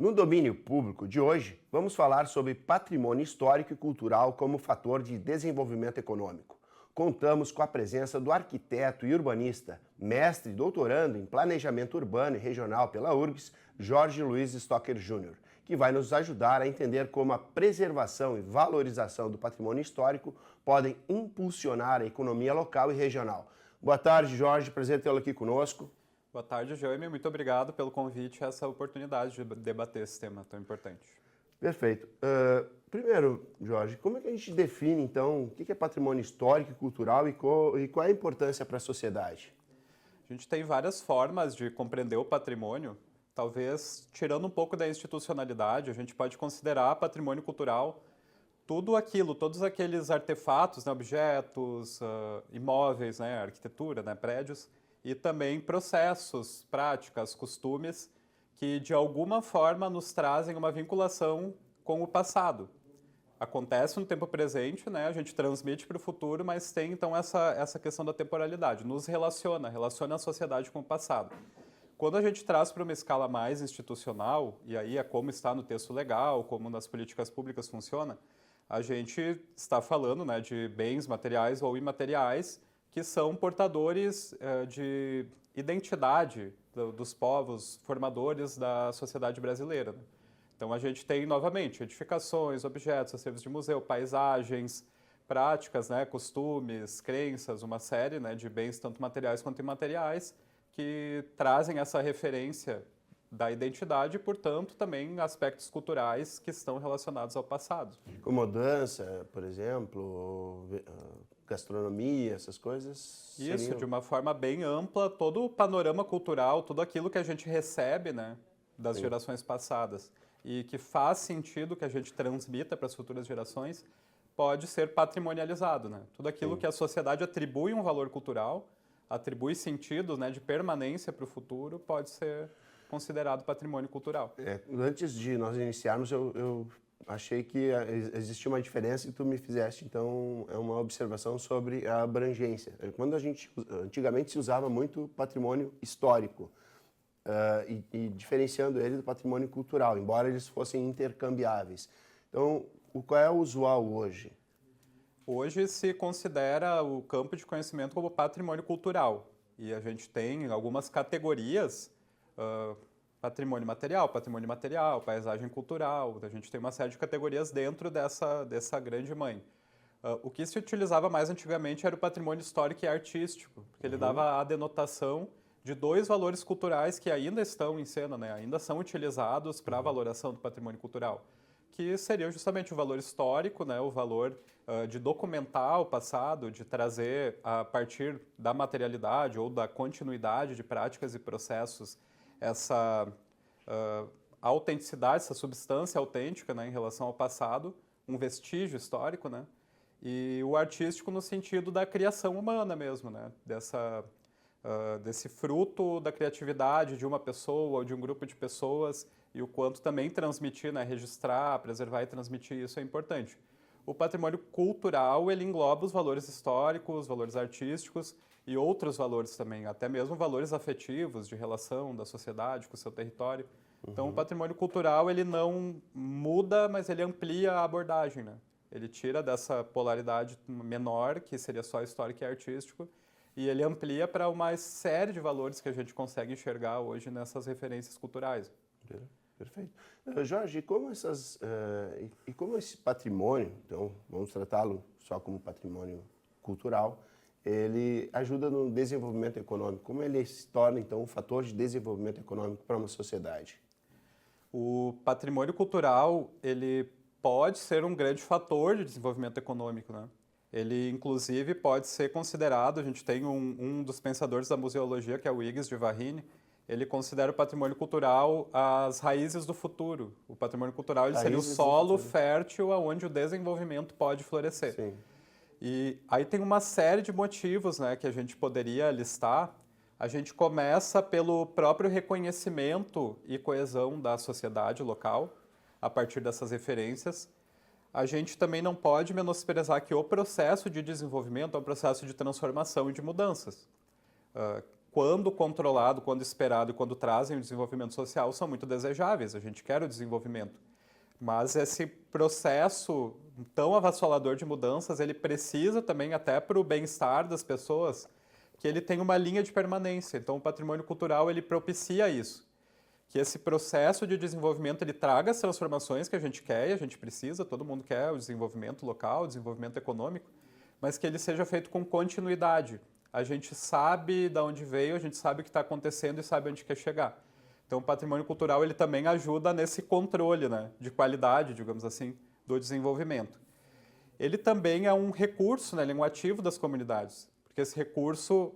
No domínio público de hoje, vamos falar sobre patrimônio histórico e cultural como fator de desenvolvimento econômico. Contamos com a presença do arquiteto e urbanista, mestre e doutorando em planejamento urbano e regional pela URGS, Jorge Luiz Stocker Júnior, que vai nos ajudar a entender como a preservação e valorização do patrimônio histórico podem impulsionar a economia local e regional. Boa tarde, Jorge, prazer tê-lo aqui conosco. Boa tarde, Jaime. Muito obrigado pelo convite e essa oportunidade de debater esse tema tão importante. Perfeito. Primeiro, Jorge, como é que a gente define, então, o que é patrimônio histórico e cultural e qual é a importância para a sociedade? A gente tem várias formas de compreender o patrimônio. Talvez, tirando um pouco da institucionalidade, a gente pode considerar patrimônio cultural tudo aquilo, todos aqueles artefatos, né, objetos, imóveis, né, arquitetura, né, prédios, e também processos, práticas, costumes que de alguma forma nos trazem uma vinculação com o passado. Acontece no tempo presente, né? A gente transmite para o futuro, mas tem então essa questão da temporalidade, nos relaciona a sociedade com o passado. Quando a gente traz para uma escala mais institucional, e aí é como está no texto legal, como nas políticas públicas funciona, a gente está falando, né, de bens materiais ou imateriais que são portadores de identidade dos povos formadores da sociedade brasileira, né? Então a gente tem, novamente, edificações, objetos, acervos de museu, paisagens, práticas, né, costumes, crenças, uma série, né, de bens tanto materiais quanto imateriais que trazem essa referência da identidade e, portanto, também aspectos culturais que estão relacionados ao passado. Como dança, por exemplo, gastronomia, essas coisas? Isso, de uma forma bem ampla, todo o panorama cultural, tudo aquilo que a gente recebe, né, das gerações passadas e que faz sentido que a gente transmita para as futuras gerações, pode ser patrimonializado, né? Tudo aquilo que a sociedade atribui um valor cultural, atribui sentidos, né, de permanência para o futuro, pode ser considerado patrimônio cultural. Antes de nós iniciarmos, eu achei que existia uma diferença e tu me fizeste, então, é uma observação sobre a abrangência. Quando antigamente se usava muito patrimônio histórico, e diferenciando ele do patrimônio cultural, embora eles fossem intercambiáveis. Então, qual é o usual hoje? Hoje se considera o campo de conhecimento como patrimônio cultural. E a gente tem algumas categorias, patrimônio material, paisagem cultural. A gente tem uma série de categorias dentro dessa grande mãe. O que se utilizava mais antigamente era o patrimônio histórico e artístico, porque ele dava a denotação de dois valores culturais que ainda estão em cena, né? Ainda são utilizados para a valoração do patrimônio cultural, que seria justamente o valor histórico, né? O valor de documentar o passado, de trazer a partir da materialidade ou da continuidade de práticas e processos essa autenticidade, essa substância autêntica, né, em relação ao passado, um vestígio histórico, né? E o artístico no sentido da criação humana mesmo, né? Desse fruto da criatividade de uma pessoa ou de um grupo de pessoas e o quanto também transmitir, né, registrar, preservar e transmitir isso é importante. O patrimônio cultural, ele engloba os valores históricos, valores artísticos e outros valores também, até mesmo valores afetivos de relação da sociedade com o seu território. Então, o patrimônio cultural, ele não muda, mas ele amplia a abordagem, né? Ele tira dessa polaridade menor, que seria só histórico e artístico, e ele amplia para uma série de valores que a gente consegue enxergar hoje nessas referências culturais. Perfeito. Jorge, como esse patrimônio, então vamos tratá-lo só como patrimônio cultural, ele ajuda no desenvolvimento econômico? Como ele se torna, então, um fator de desenvolvimento econômico para uma sociedade? O patrimônio cultural, ele pode ser um grande fator de desenvolvimento econômico, né? Ele, inclusive, pode ser considerado, a gente tem um dos pensadores da museologia, que é o Huyghes de Varrine, ele considera o patrimônio cultural as raízes do futuro. O patrimônio cultural ele seria o solo fértil onde o desenvolvimento pode florescer. Sim. E aí tem uma série de motivos, né, que a gente poderia listar. A gente começa pelo próprio reconhecimento e coesão da sociedade local, a partir dessas referências. A gente também não pode menosprezar que o processo de desenvolvimento é um processo de transformação e de mudanças. quando controlado, quando esperado e quando trazem o desenvolvimento social, são muito desejáveis. A gente quer o desenvolvimento. Mas esse processo tão avassalador de mudanças, ele precisa também, até para o bem-estar das pessoas, que ele tenha uma linha de permanência. Então, o patrimônio cultural, ele propicia isso. Que esse processo de desenvolvimento, ele traga as transformações que a gente quer e a gente precisa, todo mundo quer o desenvolvimento local, o desenvolvimento econômico, mas que ele seja feito com continuidade. A gente sabe de onde veio, a gente sabe o que está acontecendo e sabe onde quer chegar. Então, o patrimônio cultural ele também ajuda nesse controle, né, de qualidade, digamos assim, do desenvolvimento. Ele também é um recurso, né, ele é um ativo das comunidades, porque esse recurso,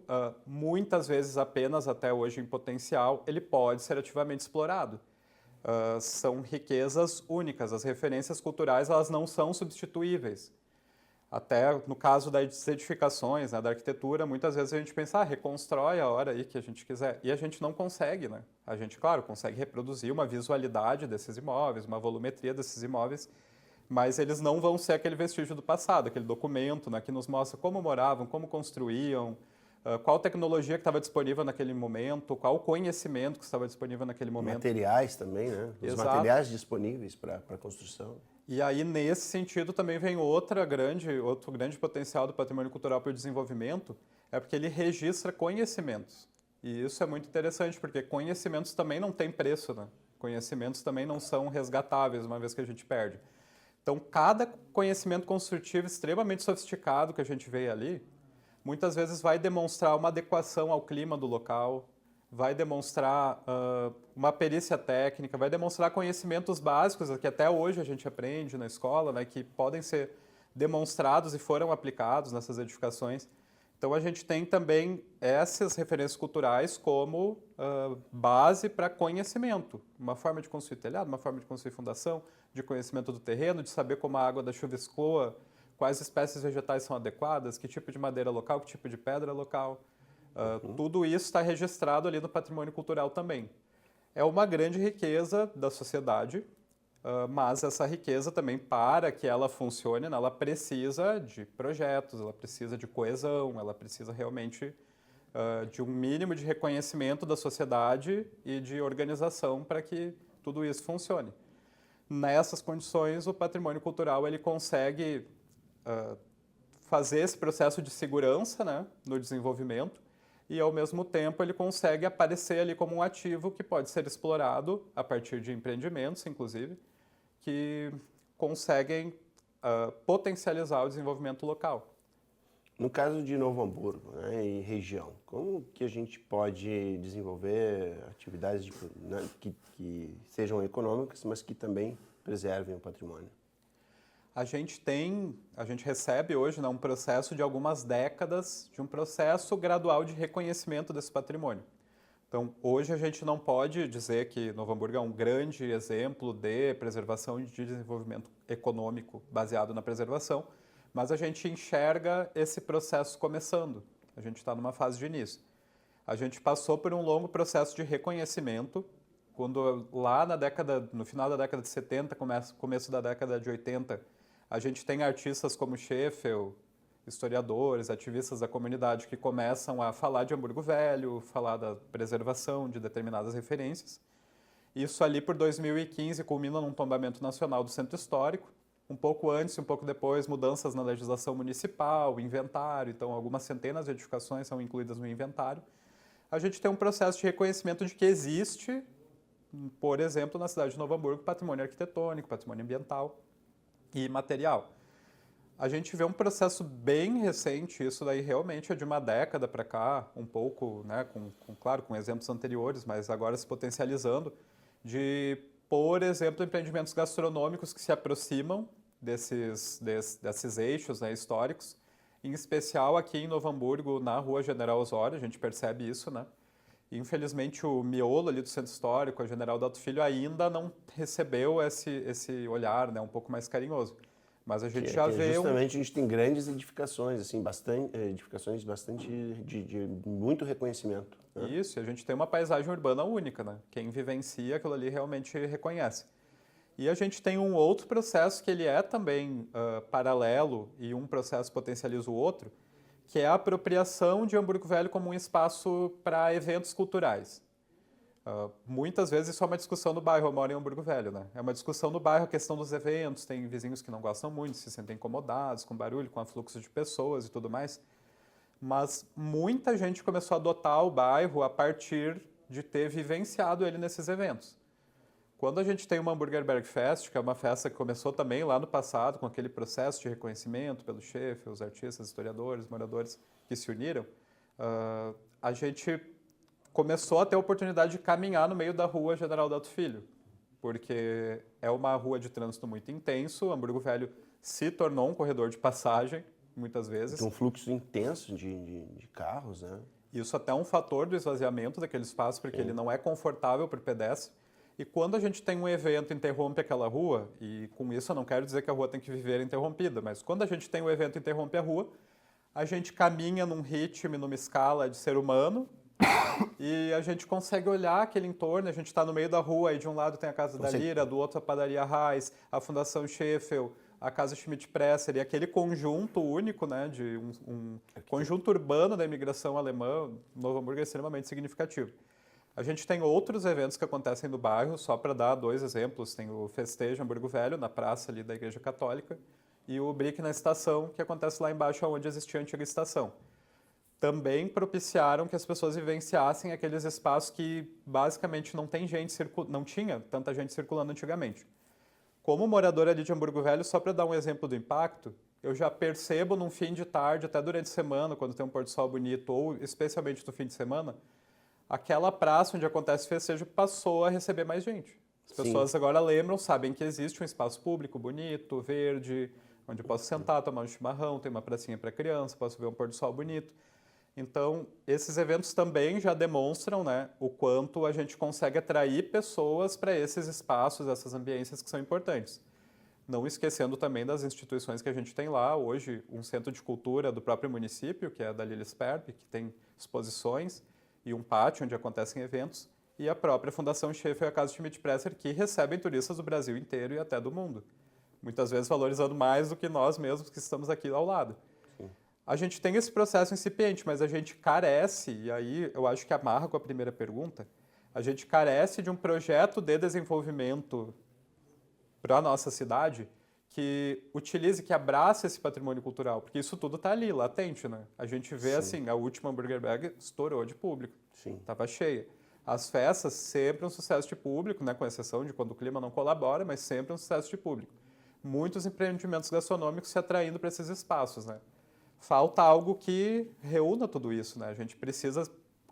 muitas vezes apenas até hoje em potencial, ele pode ser ativamente explorado. São riquezas únicas, as referências culturais elas não são substituíveis. Até no caso das edificações, né, da arquitetura, muitas vezes a gente pensa, reconstrói a hora aí que a gente quiser. E a gente não consegue, né? A gente, claro, consegue reproduzir uma visualidade desses imóveis, uma volumetria desses imóveis, mas eles não vão ser aquele vestígio do passado, aquele documento, né, que nos mostra como moravam, como construíam, qual tecnologia que estava disponível naquele momento, qual conhecimento que estava disponível naquele momento. Materiais também, né? Os Exato. materiais disponíveis para a construção. E aí, nesse sentido, também vem outro grande potencial do patrimônio cultural para o desenvolvimento, é porque ele registra conhecimentos. E isso é muito interessante, porque conhecimentos também não têm preço, né? Conhecimentos também não são resgatáveis uma vez que a gente perde. Então, cada conhecimento construtivo extremamente sofisticado que a gente vê ali, muitas vezes vai demonstrar uma adequação ao clima do local, vai demonstrar uma perícia técnica, vai demonstrar conhecimentos básicos que até hoje a gente aprende na escola, né, que podem ser demonstrados e foram aplicados nessas edificações. Então, a gente tem também essas referências culturais como base para conhecimento. Uma forma de construir telhado, uma forma de construir fundação, de conhecimento do terreno, de saber como a água da chuva escoa, quais espécies vegetais são adequadas, que tipo de madeira local, que tipo de pedra local. Tudo isso está registrado ali no patrimônio cultural também. É uma grande riqueza da sociedade, mas essa riqueza também, para que ela funcione, ela precisa de projetos, ela precisa de coesão, ela precisa realmente de um mínimo de reconhecimento da sociedade e de organização para que tudo isso funcione. Nessas condições, o patrimônio cultural ele consegue fazer esse processo de segurança, né, no desenvolvimento, e, ao mesmo tempo, ele consegue aparecer ali como um ativo que pode ser explorado a partir de empreendimentos, inclusive, que conseguem potencializar o desenvolvimento local. No caso de Novo Hamburgo, né, e região, como que a gente pode desenvolver atividades né, que sejam econômicas, mas que também preservem o patrimônio? A gente recebe hoje, né, um processo de algumas décadas, de um processo gradual de reconhecimento desse patrimônio. Então, hoje a gente não pode dizer que Novo Hamburgo é um grande exemplo de preservação e de desenvolvimento econômico baseado na preservação, mas a gente enxerga esse processo começando. A gente está numa fase de início. A gente passou por um longo processo de reconhecimento, quando lá no final da década de 70, começo da década de 80, a gente tem artistas como Scheffel, historiadores, ativistas da comunidade que começam a falar de Hamburgo Velho, falar da preservação de determinadas referências. Isso ali por 2015 culmina num tombamento nacional do centro histórico. Um pouco antes e um pouco depois, mudanças na legislação municipal, inventário, então algumas centenas de edificações são incluídas no inventário. A gente tem um processo de reconhecimento de que existe, por exemplo, na cidade de Novo Hamburgo, patrimônio arquitetônico, patrimônio ambiental e material. A gente vê um processo bem recente, isso daí realmente é de uma década para cá, um pouco, né, claro, com exemplos anteriores, mas agora se potencializando, de, por exemplo, empreendimentos gastronômicos que se aproximam desses eixos, né, históricos, em especial aqui em Novo Hamburgo, na Rua General Osório, a gente percebe isso, né? Infelizmente, o miolo ali do centro histórico, a General Dalto Filho, ainda não recebeu esse olhar, né, um pouco mais carinhoso. Mas a gente já vê... Justamente a gente tem grandes edificações, assim, edificações bastante de muito reconhecimento. Né? Isso, e a gente tem uma paisagem urbana única, né? Quem vivencia aquilo ali realmente reconhece. E a gente tem um outro processo que ele é também paralelo e um processo potencializa o outro, que é a apropriação de Hamburgo Velho como um espaço para eventos culturais. Muitas vezes isso é uma discussão no bairro, eu moro em Hamburgo Velho, né? É uma discussão no bairro a questão dos eventos, tem vizinhos que não gostam muito, se sentem incomodados com barulho, com afluxo de pessoas e tudo mais. Mas muita gente começou a adotar o bairro a partir de ter vivenciado ele nesses eventos. Quando a gente tem uma Hamburger Berg Fest, que é uma festa que começou também lá no passado, com aquele processo de reconhecimento pelo chefe, os artistas, historiadores, moradores que se uniram, a gente começou a ter a oportunidade de caminhar no meio da rua General Dalto Filho, porque é uma rua de trânsito muito intenso, Hamburgo Velho se tornou um corredor de passagem, muitas vezes. Um fluxo intenso de carros, né? Isso até é um fator do esvaziamento daquele espaço, porque ele não é confortável para o pedestre. E quando a gente tem um evento e interrompe aquela rua, e com isso eu não quero dizer que a rua tem que viver interrompida, mas quando a gente tem um evento e interrompe a rua, a gente caminha num ritmo e numa escala de ser humano, e a gente consegue olhar aquele entorno, a gente está no meio da rua, e de um lado tem a Casa da Lira, do outro a Padaria Reis, a Fundação Scheffel, a Casa Schmidt-Presser, e aquele conjunto único, né, de um conjunto urbano da imigração alemã, Novo Hamburgo é extremamente significativo. A gente tem outros eventos que acontecem no bairro, só para dar 2 exemplos, tem o Festejo Hamburgo Velho, na praça ali da Igreja Católica, e o Brick na estação, que acontece lá embaixo, onde existia a antiga estação. Também propiciaram que as pessoas vivenciassem aqueles espaços que basicamente não tinha tanta gente circulando antigamente. Como morador ali de Hamburgo Velho, só para dar um exemplo do impacto, eu já percebo num fim de tarde, até durante a semana, quando tem um pôr do sol bonito, ou especialmente no fim de semana, aquela praça onde acontece o festejo passou a receber mais gente. As pessoas agora lembram, sabem que existe um espaço público bonito, verde, onde eu posso sentar, tomar um chimarrão, tem uma pracinha para criança, posso ver um pôr do sol bonito. Então, esses eventos também já demonstram, né, o quanto a gente consegue atrair pessoas para esses espaços, essas ambiências que são importantes. Não esquecendo também das instituições que a gente tem lá. Hoje, um centro de cultura do próprio município, que é da Lili Sperp, que tem exposições, e um pátio onde acontecem eventos, e a própria Fundação Scheffel e a Casa Schmidt-Presser, que recebem turistas do Brasil inteiro e até do mundo. Muitas vezes valorizando mais do que nós mesmos que estamos aqui ao lado. Sim. A gente tem esse processo incipiente, mas a gente carece, e aí eu acho que amarra com a primeira pergunta, a gente carece de um projeto de desenvolvimento para a nossa cidade que utilize, que abrace esse patrimônio cultural, porque isso tudo está ali, latente, né? A gente vê, assim, a última Hamburger Berg estourou de público, estava cheia. As festas, sempre um sucesso de público, né? Com exceção de quando o clima não colabora, mas sempre um sucesso de público. Muitos empreendimentos gastronômicos se atraindo para esses espaços, né? Falta algo que reúna tudo isso, né? A gente precisa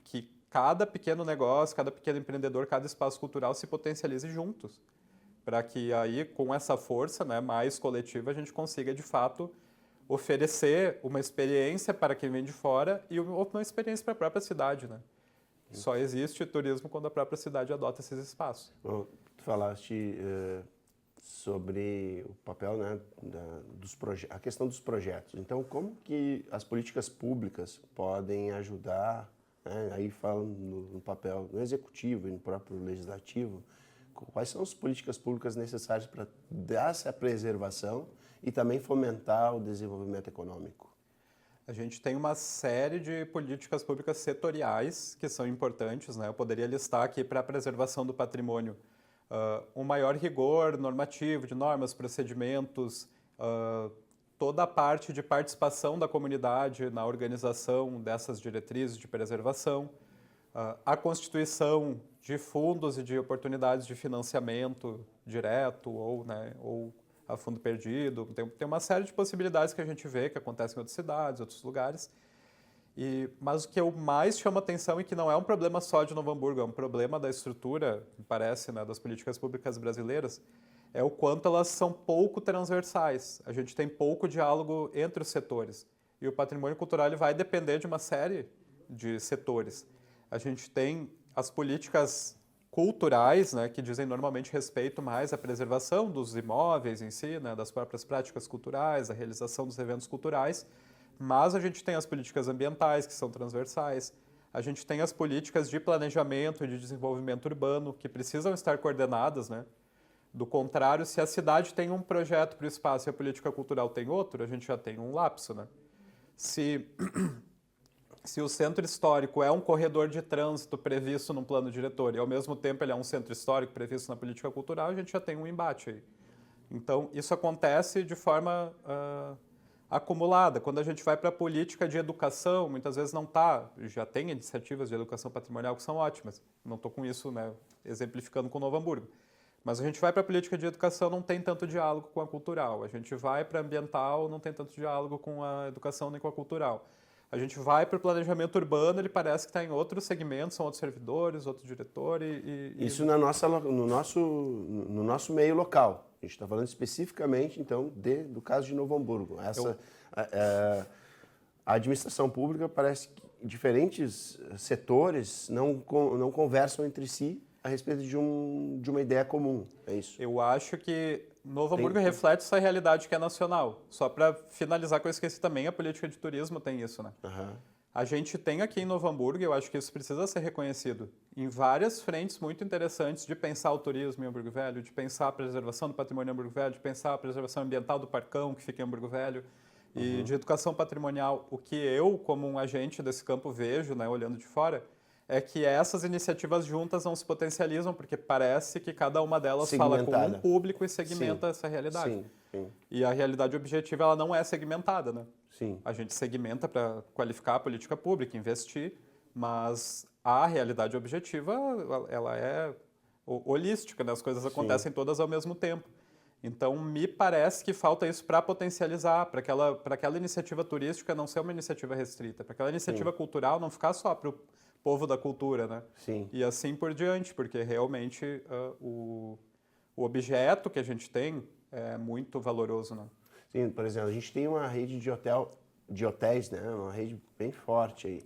que cada pequeno negócio, cada pequeno empreendedor, cada espaço cultural se potencialize juntos, para que aí, com essa força, né, mais coletiva, a gente consiga, de fato, oferecer uma experiência para quem vem de fora e uma experiência para a própria cidade, né? Só existe turismo quando a própria cidade adota esses espaços. Bom, tu falaste sobre o papel, né, a questão dos projetos. Então, como que as políticas públicas podem ajudar, né, aí falam no papel do executivo e no próprio legislativo, quais são as políticas públicas necessárias para dar essa preservação e também fomentar o desenvolvimento econômico? A gente tem uma série de políticas públicas setoriais que são importantes, né? Eu poderia listar aqui para a preservação do patrimônio um maior rigor normativo de normas, procedimentos, toda a parte de participação da comunidade na organização dessas diretrizes de preservação, a constituição de fundos e de oportunidades de financiamento direto ou, né, ou a fundo perdido. Tem uma série de possibilidades que a gente vê que acontecem em outras cidades, outros lugares. Mas o que eu mais chamo atenção e que não é um problema só de Novo Hamburgo, é um problema da estrutura, me parece, né, das políticas públicas brasileiras, é o quanto elas são pouco transversais. A gente tem pouco diálogo entre os setores. E o patrimônio cultural ele vai depender de uma série de setores. A gente tem as políticas culturais, né, que dizem normalmente respeito mais à preservação dos imóveis em si, né, das próprias práticas culturais, a realização dos eventos culturais, mas a gente tem as políticas ambientais, que são transversais, a gente tem as políticas de planejamento e de desenvolvimento urbano, que precisam estar coordenadas, né? Do contrário, se a cidade tem um projeto para o espaço e a política cultural tem outro, a gente já tem um lapso, né? Se o centro histórico é um corredor de trânsito previsto num plano diretor e, ao mesmo tempo, ele é um centro histórico previsto na política cultural, a gente já tem um embate aí. Então, isso acontece de forma acumulada. Quando a gente vai para a política de educação, muitas vezes não está, já tem iniciativas de educação patrimonial que são ótimas. Não estou com isso, né, exemplificando com Novo Hamburgo. Mas a gente vai para a política de educação, não tem tanto diálogo com a cultural. A gente vai para a ambiental, não tem tanto diálogo com a educação nem com a cultural. A gente vai para o planejamento urbano, ele parece que está em outros segmentos, são outros servidores, outro diretor Isso no nosso meio local. A gente está falando especificamente, então, do caso de Novo Hamburgo. A administração pública parece que diferentes setores não conversam entre si a respeito de uma ideia comum, é isso? Eu acho que Novo Hamburgo reflete essa realidade que é nacional. Só para finalizar, que eu esqueci também, a política de turismo tem isso, né? Uhum. A gente tem aqui em Novo Hamburgo, e eu acho que isso precisa ser reconhecido, em várias frentes muito interessantes de pensar o turismo em Hamburgo Velho, de pensar a preservação do patrimônio em Hamburgo Velho, de pensar a preservação ambiental do Parcão, que fica em Hamburgo Velho, e de educação patrimonial. O que eu, como um agente desse campo, vejo, né, olhando de fora, é que essas iniciativas juntas não se potencializam, porque parece que cada uma delas fala com um público e segmenta essa realidade. Sim, sim. E a realidade objetiva, ela não é segmentada, né? Sim. A gente segmenta para qualificar a política pública, investir, mas a realidade objetiva, ela é holística, né? As coisas acontecem todas ao mesmo tempo. Então, me parece que falta isso para potencializar, para aquela iniciativa turística não ser uma iniciativa restrita, para aquela iniciativa cultural não ficar só para o povo da cultura, né? Sim. E assim por diante, porque realmente o objeto que a gente tem é muito valoroso, né? Sim, por exemplo, a gente tem uma rede de hotéis, né? Uma rede bem forte aí.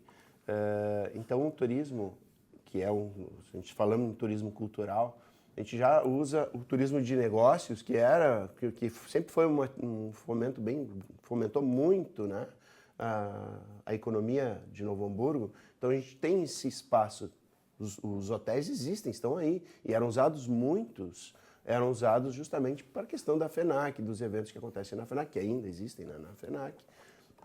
Então, o turismo, que é a gente falando em turismo cultural, a gente já usa o turismo de negócios, que sempre foi fomentou muito, né? A economia de Novo Hamburgo. Então a gente tem esse espaço, os hotéis existem, estão aí, e eram usados justamente para a questão da FENAC, dos eventos que acontecem na FENAC, que ainda existem, né, na FENAC.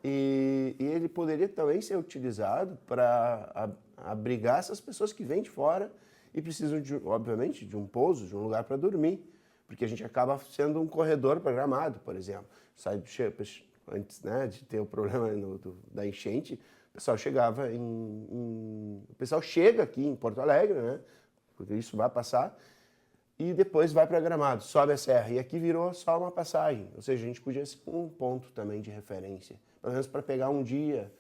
E ele poderia também ser utilizado para abrigar essas pessoas que vêm de fora e precisam, obviamente, de um pouso, de um lugar para dormir, porque a gente acaba sendo um corredor programado, por exemplo. Antes, né, de ter o problema da enchente, o pessoal chega aqui em Porto Alegre, né, porque isso vai passar, e depois vai para Gramado, sobe a serra. E aqui virou só uma passagem, ou seja, a gente podia ser um ponto também de referência, pelo menos para pegar um dia,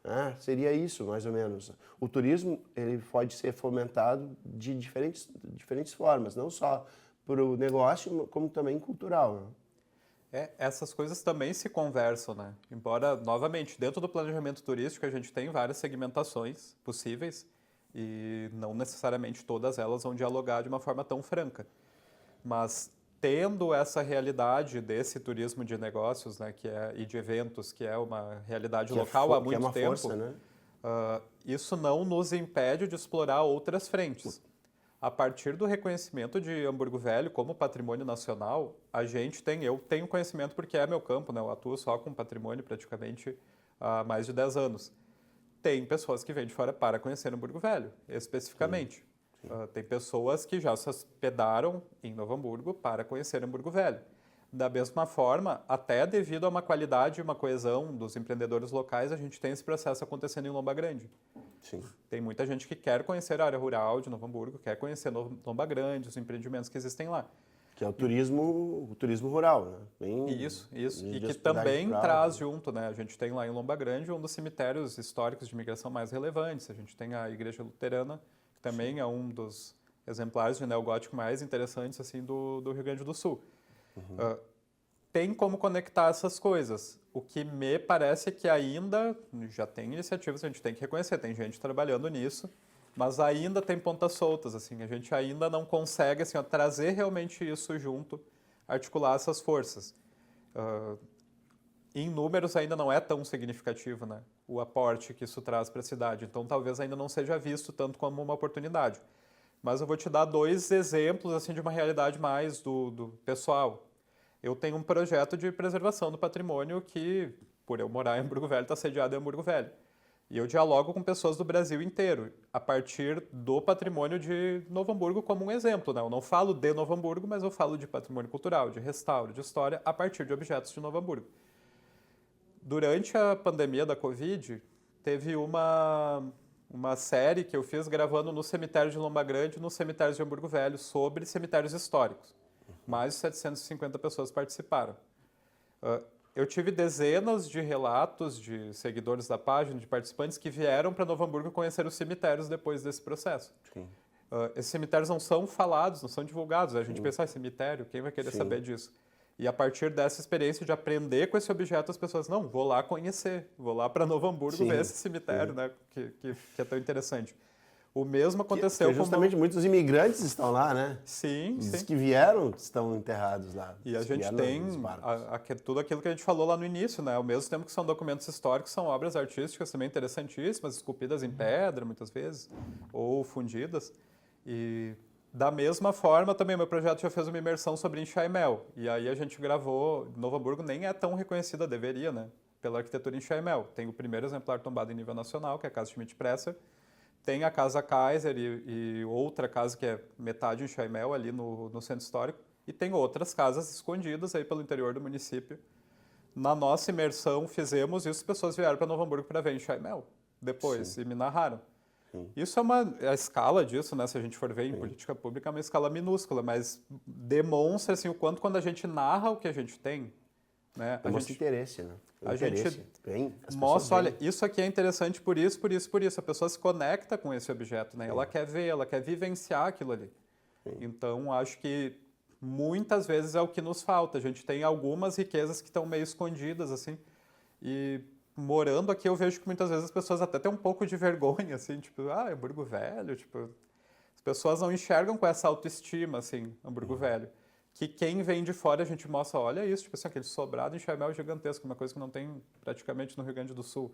né, seria isso, mais ou menos. O turismo ele pode ser fomentado de diferentes formas, não só para o negócio, como também cultural, né? Essas coisas também se conversam, né? Embora, novamente, dentro do planejamento turístico a gente tem várias segmentações possíveis e não necessariamente todas elas vão dialogar de uma forma tão franca. Mas tendo essa realidade desse turismo de negócios, né, e de eventos, que é uma realidade local há muito tempo, força, né? Isso não nos impede de explorar outras frentes. A partir do reconhecimento de Hamburgo Velho como patrimônio nacional, eu tenho conhecimento porque é meu campo, né? Eu atuo só com patrimônio praticamente há mais de 10 anos. Tem pessoas que vêm de fora para conhecer Hamburgo Velho, especificamente. Sim. Tem pessoas que já se hospedaram em Novo Hamburgo para conhecer Hamburgo Velho. Da mesma forma, até devido a uma qualidade e uma coesão dos empreendedores locais, a gente tem esse processo acontecendo em Lomba Grande. Sim. Tem muita gente que quer conhecer a área rural de Novo Hamburgo, quer conhecer Lomba Grande, os empreendimentos que existem lá. Que é o turismo rural, né? Isso. E que também traz junto, né? A gente tem lá em Lomba Grande um dos cemitérios históricos de imigração mais relevantes. A gente tem a Igreja Luterana, que também é um dos exemplares de neogótico mais interessantes assim, do Rio Grande do Sul. Tem como conectar essas coisas. O que me parece é que ainda já tem iniciativas, a gente tem que reconhecer, tem gente trabalhando nisso, mas ainda tem pontas soltas, assim, a gente ainda não consegue assim, trazer realmente isso junto, articular essas forças. Em números ainda não é tão significativo, né, o aporte que isso traz para a cidade, então talvez ainda não seja visto tanto como uma oportunidade. Mas eu vou te dar 2 exemplos assim, de uma realidade mais do pessoal. Eu tenho um projeto de preservação do patrimônio que por eu morar em Hamburgo Velho, estar sediado em Hamburgo Velho. E eu dialogo com pessoas do Brasil inteiro, a partir do patrimônio de Novo Hamburgo como um exemplo, né? Eu não falo de Novo Hamburgo, mas eu falo de patrimônio cultural, de restauro, de história, a partir de objetos de Novo Hamburgo. Durante a pandemia da Covid, teve uma série que eu fiz gravando no cemitério de Lomba Grande e no cemitério de Hamburgo Velho sobre cemitérios históricos. Mais de 750 pessoas participaram. Eu tive dezenas de relatos de seguidores da página, de participantes que vieram para Novo Hamburgo conhecer os cemitérios depois desse processo. Esses cemitérios não são falados, não são divulgados. A gente pensa, cemitério, quem vai querer saber disso? E a partir dessa experiência de aprender com esse objeto, as pessoas, não, vou lá conhecer, vou lá para Novo Hamburgo ver esse cemitério, né, que é tão interessante. O mesmo aconteceu com... Justamente muitos imigrantes estão lá, né? Sim, Os que vieram estão enterrados lá. E a gente tem tudo aquilo que a gente falou lá no início, né? Ao mesmo tempo que são documentos históricos, são obras artísticas também interessantíssimas, esculpidas em pedra, muitas vezes, ou fundidas. E da mesma forma, também, meu projeto já fez uma imersão sobre enxaimel. E aí a gente gravou... Novo Hamburgo nem é tão reconhecida, deveria, né? Pela arquitetura enxaimel. Tem o primeiro exemplar tombado em nível nacional, que é a Casa Schmidt-Presser. Tem a Casa Kaiser e outra casa que é metade enxaimel ali no centro histórico. E tem outras casas escondidas aí pelo interior do município. Na nossa imersão fizemos isso, as pessoas vieram para Novo Hamburgo para ver enxaimel depois e me narraram. Isso é a escala disso, né? Se a gente for ver em política pública, é uma escala minúscula, mas demonstra assim, o quanto quando a gente narra o que a gente tem, né? Demonstra interesse, né? A gente mostra, olha, isso aqui é interessante por isso, por isso, por isso. A pessoa se conecta com esse objeto, né? Ela quer ver, ela quer vivenciar aquilo ali. Então, acho que muitas vezes é o que nos falta. A gente tem algumas riquezas que estão meio escondidas, assim. E morando aqui, eu vejo que muitas vezes as pessoas até têm um pouco de vergonha, assim, tipo, Hamburgo Velho, tipo... As pessoas não enxergam com essa autoestima, assim, Hamburgo Velho. Que quem vem de fora a gente mostra, olha isso, tipo assim, aquele sobrado enxaimel gigantesco, uma coisa que não tem praticamente no Rio Grande do Sul.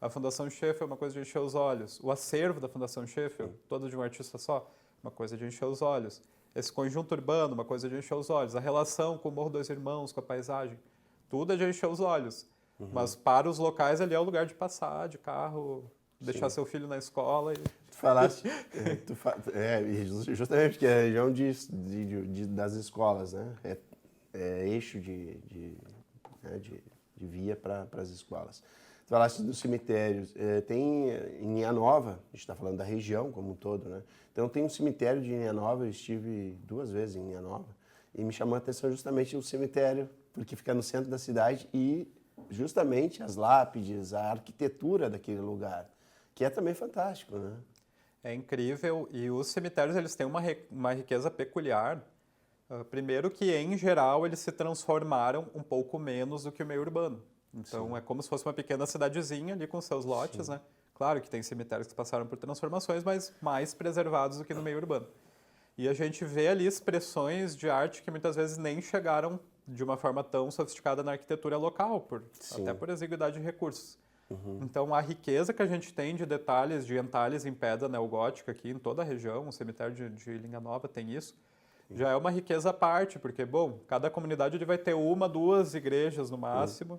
A Fundação Sheffield é uma coisa de encher os olhos. O acervo da Fundação Sheffield, todo de um artista só, uma coisa de encher os olhos. Esse conjunto urbano, uma coisa de encher os olhos. A relação com o Morro dos Irmãos, com a paisagem, tudo é de encher os olhos. Mas para os locais ali é o lugar de passar, de carro, deixar seu filho na escola. Tu falaste, justamente porque é a região das escolas, né? É eixo de via para as escolas. Tu falaste dos cemitérios. Tem em Linha Nova, a gente está falando da região como um todo, né? Então tem um cemitério de Linha Nova, eu estive 2 vezes em Linha Nova, e me chamou a atenção justamente o cemitério, porque fica no centro da cidade e justamente as lápides, a arquitetura daquele lugar, que é também fantástico, né? É incrível, e os cemitérios eles têm uma riqueza peculiar. Primeiro que, em geral, eles se transformaram um pouco menos do que o meio urbano. Então, é como se fosse uma pequena cidadezinha ali com seus lotes, né? Claro que tem cemitérios que passaram por transformações, mas mais preservados do que no meio urbano. E a gente vê ali expressões de arte que muitas vezes nem chegaram de uma forma tão sofisticada na arquitetura local, até por exiguidade de recursos. Então, a riqueza que a gente tem de detalhes, de entalhes em pedra neogótica aqui em toda a região, o cemitério de Linha Nova tem isso, já é uma riqueza à parte, porque, bom, cada comunidade ele vai ter 1, 2 igrejas no máximo,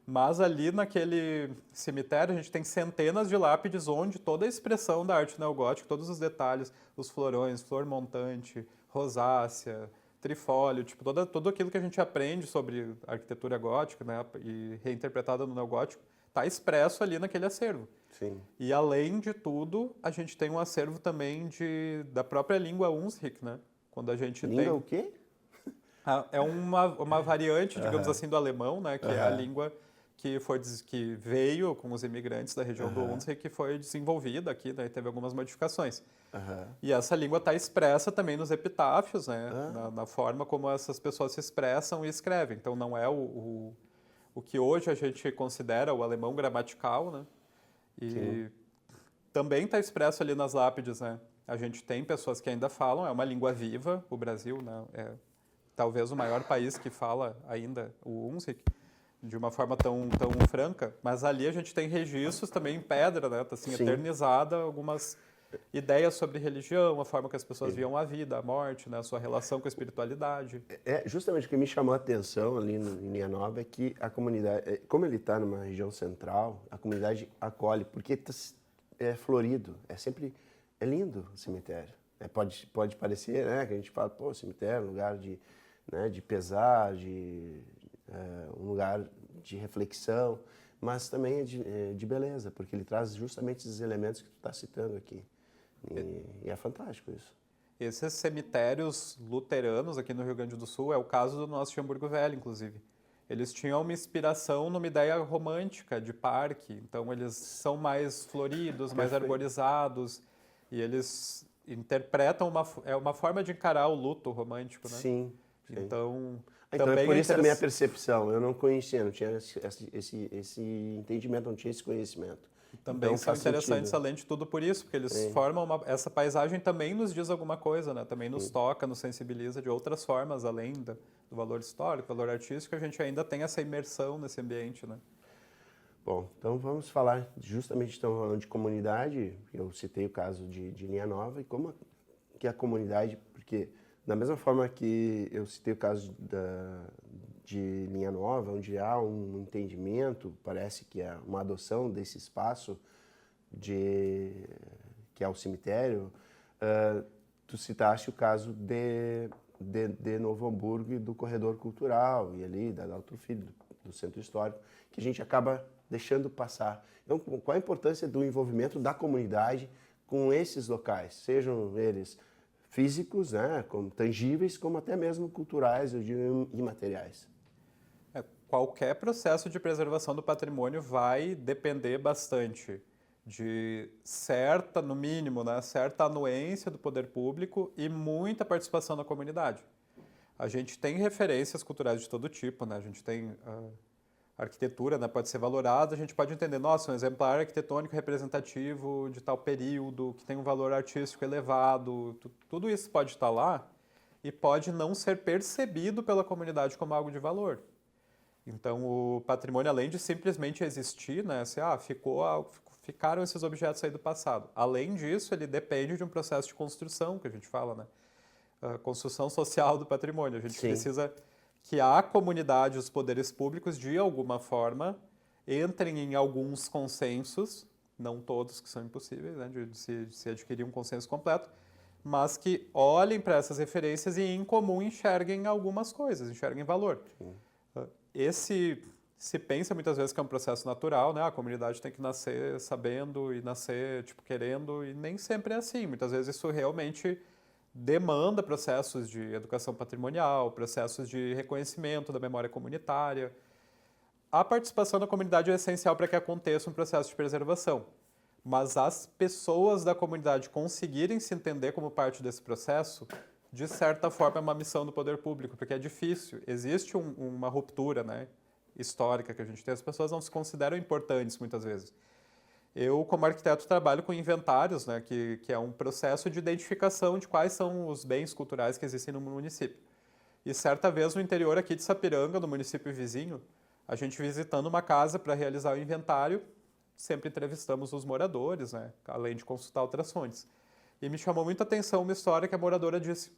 mas ali naquele cemitério a gente tem centenas de lápides onde toda a expressão da arte neogótica, todos os detalhes, os florões, flor montante, rosácea, trifólio, tipo, tudo aquilo que a gente aprende sobre arquitetura gótica, né, e reinterpretada no neogótico, está expresso ali naquele acervo. Sim. E além de tudo, a gente tem um acervo também da própria língua Hunsrück, né? Quando a gente língua o quê? É uma variante, digamos assim, do alemão, né? Que é a língua que veio com os imigrantes da região do Hunsrück, que foi desenvolvida aqui, né? E teve algumas modificações. E essa língua está expressa também nos epitáfios, né? Na forma como essas pessoas se expressam e escrevem. Então, não é o que hoje a gente considera o alemão gramatical, né? E também está expresso ali nas lápides, né? A gente tem pessoas que ainda falam, é uma língua viva, o Brasil, né? É talvez o maior país que fala ainda o Hunsrück, de uma forma tão franca, mas ali a gente tem registros também em pedra, né? Tá assim, eternizada, algumas ideias sobre religião, a forma que as pessoas viam a vida, a morte, né, a sua relação com a espiritualidade. Justamente o que me chamou a atenção ali em Linha Nova é que a comunidade, como ele está numa região central, a comunidade acolhe, porque é florido, é lindo o cemitério. Pode parecer, né, que a gente fala, pô, cemitério, um lugar de pesar, um lugar de reflexão, mas também é de beleza, porque ele traz justamente esses elementos que tu está citando aqui. E é fantástico isso. Esses cemitérios luteranos aqui no Rio Grande do Sul é o caso do nosso de Hamburgo Velho, inclusive. Eles tinham uma inspiração numa ideia romântica de parque, então eles são mais floridos, mais arborizados, e eles interpretam uma forma de encarar o luto romântico, né? Sim. Então é por isso a minha percepção. Eu não conhecia, não tinha esse entendimento, não tinha esse conhecimento. Também então, são interessantes, além de tudo, por isso, porque eles formam essa paisagem também nos diz alguma coisa, né? Também nos toca, nos sensibiliza de outras formas, além do valor histórico, valor artístico, a gente ainda tem essa imersão nesse ambiente, né? Bom, então vamos falar, justamente estamos falando de comunidade, eu citei o caso de Linha Nova, e como que a comunidade, porque da mesma forma que eu citei o caso de Linha Nova, onde há um entendimento, parece que é uma adoção desse espaço que é o cemitério, tu citaste o caso de Novo Hamburgo e do Corredor Cultural, e ali da Daltro Filho, do Centro Histórico, que a gente acaba deixando passar. Então, qual a importância do envolvimento da comunidade com esses locais, sejam eles físicos, né, como tangíveis, como até mesmo culturais, eu digo, imateriais? Qualquer processo de preservação do patrimônio vai depender bastante de certa, no mínimo, né, certa anuência do poder público e muita participação da comunidade. A gente tem referências culturais de todo tipo, né? A gente tem a arquitetura, né, pode ser valorada, a gente pode entender, nossa, um exemplar arquitetônico representativo de tal período, que tem um valor artístico elevado, tudo isso pode estar lá e pode não ser percebido pela comunidade como algo de valor. Então, o patrimônio, além de simplesmente existir, né, ficaram esses objetos aí do passado. Além disso, ele depende de um processo de construção, que a gente fala, né? A construção social do patrimônio. A gente precisa que a comunidade, os poderes públicos, de alguma forma, entrem em alguns consensos, não todos que são impossíveis, né, de se adquirir um consenso completo, mas que olhem para essas referências e, em comum, enxerguem algumas coisas, enxerguem valor. Se pensa muitas vezes que é um processo natural, né? A comunidade tem que nascer sabendo e nascer, querendo, e nem sempre é assim. Muitas vezes isso realmente demanda processos de educação patrimonial, processos de reconhecimento da memória comunitária. A participação da comunidade é essencial para que aconteça um processo de preservação, mas as pessoas da comunidade conseguirem se entender como parte desse processo, de certa forma, é uma missão do poder público, porque é difícil. Existe uma ruptura, né, histórica que a gente tem. As pessoas não se consideram importantes, muitas vezes. Eu, como arquiteto, trabalho com inventários, né, que é um processo de identificação de quais são os bens culturais que existem no município. E certa vez, no interior aqui de Sapiranga, no município vizinho, a gente visitando uma casa para realizar o inventário, sempre entrevistamos os moradores, né, além de consultar outras fontes. E me chamou muita atenção uma história que a moradora disse: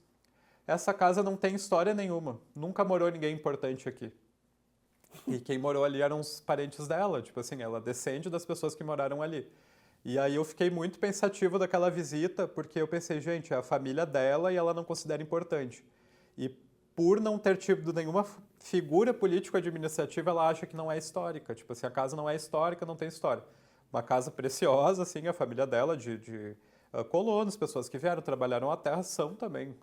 essa casa não tem história nenhuma, nunca morou ninguém importante aqui. E quem morou ali eram os parentes dela, tipo assim, ela descende das pessoas que moraram ali. E aí eu fiquei muito pensativo daquela visita, porque eu pensei, gente, é a família dela e ela não considera importante. E por não ter tido nenhuma figura político-administrativa, ela acha que não é histórica. Tipo assim, a casa não é histórica, não tem história. Uma casa preciosa, assim, a família dela de colonos, pessoas que vieram, trabalharam a terra, são também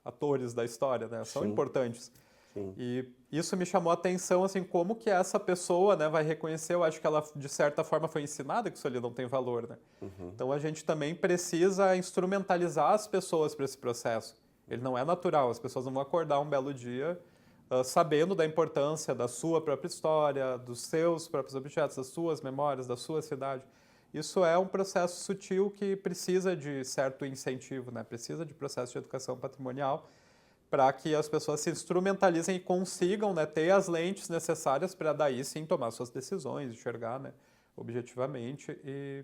atores da história, né? São importantes. Sim. E isso me chamou a atenção, assim, como que essa pessoa, né, vai reconhecer. Eu acho que ela, de certa forma, foi ensinada que isso ali não tem valor, né? Então, a gente também precisa instrumentalizar as pessoas para esse processo. Ele não é natural, as pessoas não vão acordar um belo dia sabendo da importância da sua própria história, dos seus próprios objetos, das suas memórias, da sua cidade. Isso é um processo sutil que precisa de certo incentivo, né? Precisa de processo de educação patrimonial para que as pessoas se instrumentalizem e consigam, né, ter as lentes necessárias para daí sim tomar suas decisões, enxergar, né, objetivamente e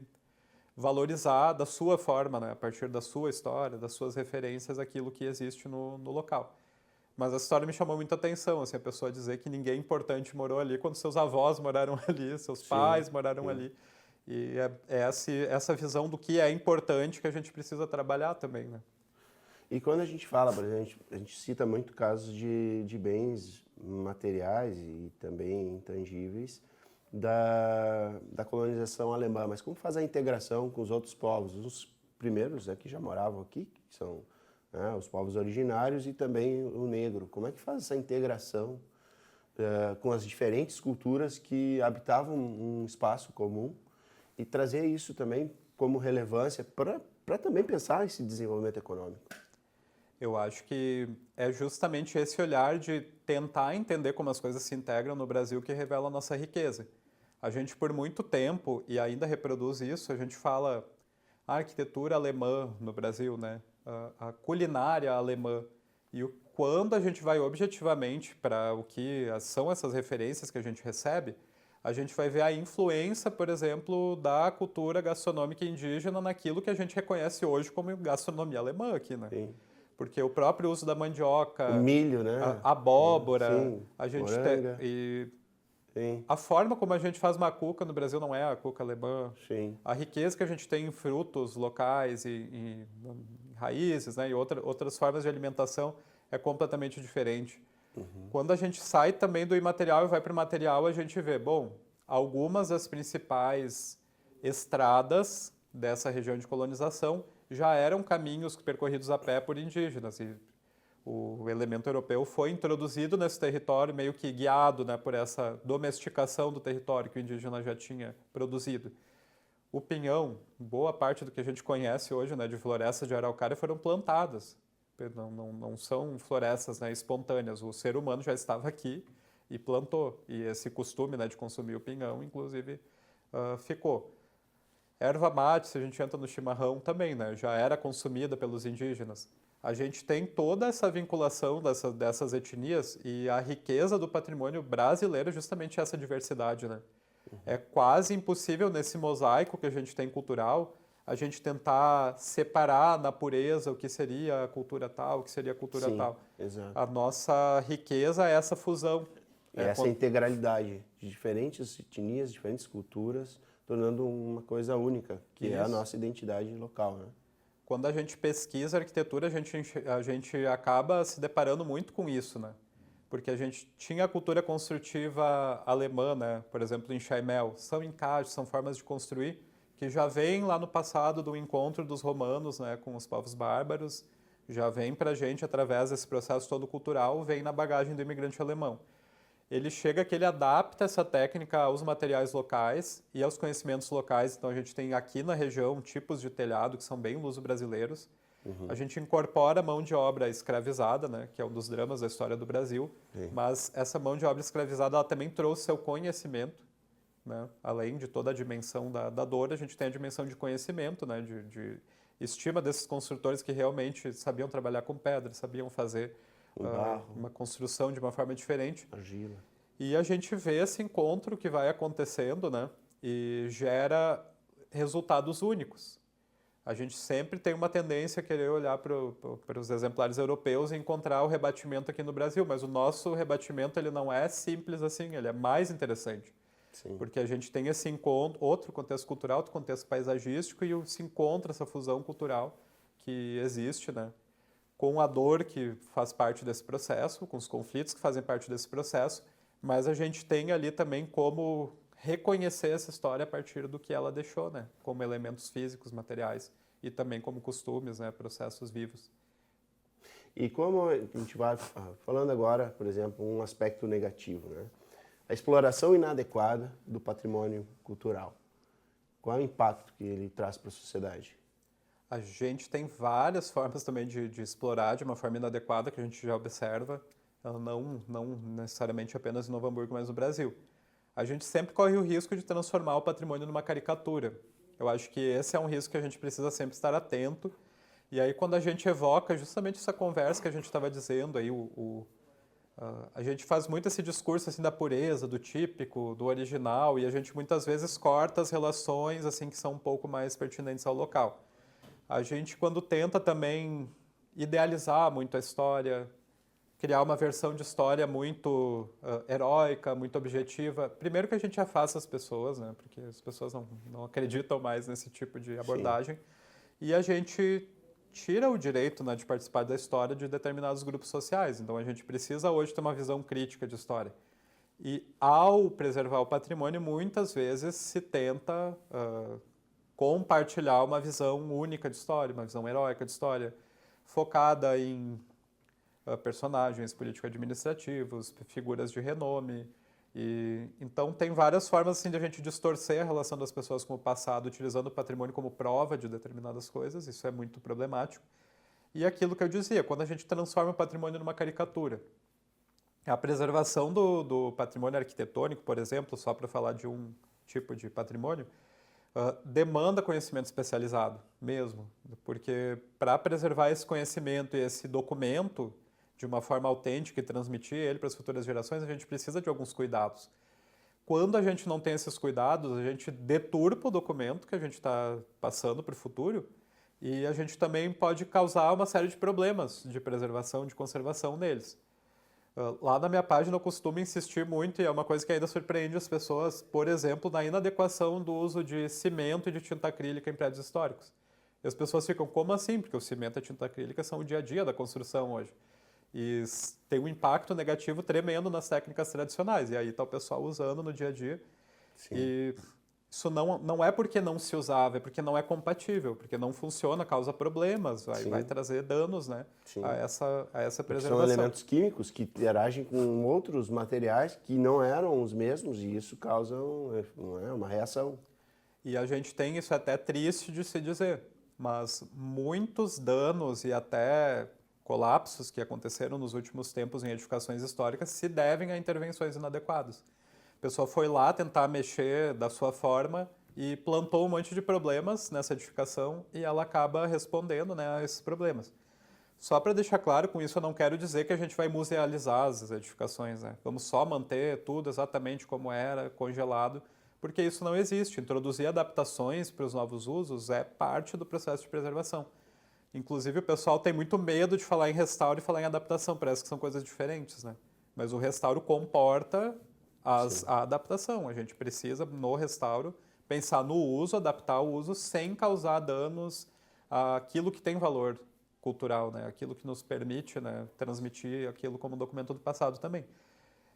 valorizar da sua forma, né, a partir da sua história, das suas referências, aquilo que existe no local. Mas a história me chamou muita atenção, assim, a pessoa dizer que ninguém importante morou ali quando seus avós moraram ali, seus pais moraram ali. E é essa visão do que é importante que a gente precisa trabalhar também, né? E quando a gente fala, por exemplo, a gente cita muito casos de bens materiais e também intangíveis da colonização alemã, mas como faz a integração com os outros povos? Os primeiros que já moravam aqui, que são os povos originários e também o negro. Como é que faz essa integração com as diferentes culturas que habitavam um espaço comum e trazer isso também como relevância para também pensar esse desenvolvimento econômico? Eu acho que é justamente esse olhar de tentar entender como as coisas se integram no Brasil que revela a nossa riqueza. A gente, por muito tempo, e ainda reproduz isso, a gente fala a arquitetura alemã no Brasil, né? A culinária alemã. E quando a gente vai objetivamente para o que são essas referências que a gente recebe, a gente vai ver a influência, por exemplo, da cultura gastronômica indígena naquilo que a gente reconhece hoje como gastronomia alemã aqui, né? Sim. Porque o próprio uso da mandioca, O milho, né? a abóbora, Sim, a gente moranga. e a forma como a gente faz macuca no Brasil não é a cuca alemã. Sim. A riqueza que a gente tem em frutos locais e raízes, né, e outras formas de alimentação é completamente diferente. Quando a gente sai também do imaterial e vai para o material, a gente vê, bom, algumas das principais estradas dessa região de colonização já eram caminhos percorridos a pé por indígenas e o elemento europeu foi introduzido nesse território meio que guiado, né, por essa domesticação do território que o indígena já tinha produzido. O pinhão, boa parte do que a gente conhece hoje, né, de florestas de araucária foram plantadas. Não são florestas, né, espontâneas. O ser humano já estava aqui e plantou. E esse costume, né, de consumir o pinhão, inclusive, ficou. Erva mate, se a gente entra no chimarrão, também, né, já era consumida pelos indígenas. A gente tem toda essa vinculação dessas etnias e a riqueza do patrimônio brasileiro é justamente essa diversidade, né? É quase impossível nesse mosaico que a gente tem cultural a gente tentar separar na pureza o que seria a cultura tal, o que seria a cultura tal. Exato. A nossa riqueza é essa fusão. Essa integralidade de diferentes etnias, diferentes culturas, tornando uma coisa única, que é a nossa identidade local, né? Quando a gente pesquisa arquitetura, a gente acaba se deparando muito com isso, né? Porque a gente tinha a cultura construtiva alemã, né? Por exemplo, em Chaimel. São encaixes, são formas de construir que já vem lá no passado do encontro dos romanos, né, com os povos bárbaros, já vem para a gente através desse processo todo cultural, vem na bagagem do imigrante alemão. Ele chega que ele adapta essa técnica aos materiais locais e aos conhecimentos locais. Então, a gente tem aqui na região tipos de telhado que são bem luso-brasileiros. A gente incorpora mão de obra escravizada, né, que é um dos dramas da história do Brasil. Mas essa mão de obra escravizada ela também trouxe seu conhecimento, né? Além de toda a dimensão da dor, a gente tem a dimensão de conhecimento, né, de estima desses construtores que realmente sabiam trabalhar com pedra, sabiam fazer uma construção de uma forma diferente. Argila. E a gente vê esse encontro que vai acontecendo, né, e gera resultados únicos. A gente sempre tem uma tendência a querer olhar para os exemplares europeus e encontrar o rebatimento aqui no Brasil, mas o nosso rebatimento ele não é simples assim, ele é mais interessante. Sim. Porque a gente tem esse encontro, outro contexto cultural, outro contexto paisagístico e se encontra essa fusão cultural que existe, né? Com a dor que faz parte desse processo, com os conflitos que fazem parte desse processo, mas a gente tem ali também como reconhecer essa história a partir do que ela deixou, né? Como elementos físicos, materiais e também como costumes, né? Processos vivos. E como a gente vai falando agora, por exemplo, um aspecto negativo, né? A exploração inadequada do patrimônio cultural. Qual é o impacto que ele traz para a sociedade? A gente tem várias formas também de explorar de uma forma inadequada que a gente já observa, não necessariamente apenas em Novo Hamburgo, mas no Brasil. A gente sempre corre o risco de transformar o patrimônio numa caricatura. Eu acho que esse é um risco que a gente precisa sempre estar atento. E aí, quando a gente evoca justamente essa conversa que a gente estava dizendo, aí, A gente faz muito esse discurso assim da pureza, do típico, do original, e a gente muitas vezes corta as relações assim que são um pouco mais pertinentes ao local. A gente, quando tenta também idealizar muito a história, criar uma versão de história muito heróica, muito objetiva, primeiro que a gente afasta as pessoas, né, porque as pessoas não acreditam mais nesse tipo de abordagem, sim, e a gente tira o direito, né, de participar da história de determinados grupos sociais. Então, a gente precisa hoje ter uma visão crítica de história. E, ao preservar o patrimônio, muitas vezes se tenta compartilhar uma visão única de história, uma visão heróica de história, focada em personagens político-administrativos, figuras de renome. Então, tem várias formas assim, de a gente distorcer a relação das pessoas com o passado, utilizando o patrimônio como prova de determinadas coisas. Isso é muito problemático. E aquilo que eu dizia, quando a gente transforma o patrimônio numa caricatura. A preservação do patrimônio arquitetônico, por exemplo, só para falar de um tipo de patrimônio, demanda conhecimento especializado mesmo, porque para preservar esse conhecimento e esse documento de uma forma autêntica e transmitir ele para as futuras gerações, a gente precisa de alguns cuidados. Quando a gente não tem esses cuidados, a gente deturpa o documento que a gente está passando para o futuro e a gente também pode causar uma série de problemas de preservação, de conservação neles. Lá na minha página eu costumo insistir muito, e é uma coisa que ainda surpreende as pessoas, por exemplo, na inadequação do uso de cimento e de tinta acrílica em prédios históricos. E as pessoas ficam, como assim? Porque o cimento e a tinta acrílica são o dia a dia da construção hoje. E tem um impacto negativo tremendo nas técnicas tradicionais. E aí está o pessoal usando no dia a dia. Sim. E isso não é porque não se usava, é porque não é compatível, porque não funciona, causa problemas, vai trazer danos, né, a essa preservação. São elementos químicos que interagem com outros materiais que não eram os mesmos e isso causa uma reação. E a gente tem, isso é até triste de se dizer, mas muitos danos e até colapsos que aconteceram nos últimos tempos em edificações históricas se devem a intervenções inadequadas. A pessoa foi lá tentar mexer da sua forma e plantou um monte de problemas nessa edificação e ela acaba respondendo, né, a esses problemas. Só para deixar claro, com isso eu não quero dizer que a gente vai musealizar as edificações, né? Vamos só manter tudo exatamente como era, congelado, porque isso não existe. Introduzir adaptações para os novos usos é parte do processo de preservação. Inclusive o pessoal tem muito medo de falar em restauro e falar em adaptação, parece que são coisas diferentes, né? Mas o restauro comporta a adaptação. A gente precisa, no restauro, pensar no uso, adaptar o uso sem causar danos àquilo que tem valor cultural, né? Aquilo que nos permite, né, transmitir aquilo como documento do passado também.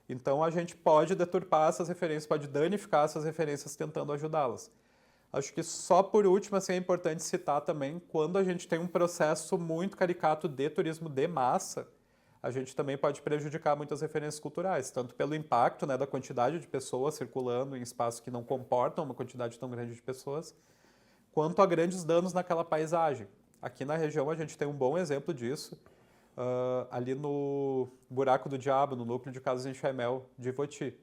Então, a gente pode deturpar essas referências, pode danificar essas referências tentando ajudá-las. Acho que só por último, assim, é importante citar também, quando a gente tem um processo muito caricato de turismo de massa, a gente também pode prejudicar muitas referências culturais, tanto pelo impacto, né, da quantidade de pessoas circulando em espaços que não comportam uma quantidade tão grande de pessoas, quanto a grandes danos naquela paisagem. Aqui na região a gente tem um bom exemplo disso, ali no Buraco do Diabo, no núcleo de Casas em Chaimel de Ivoti.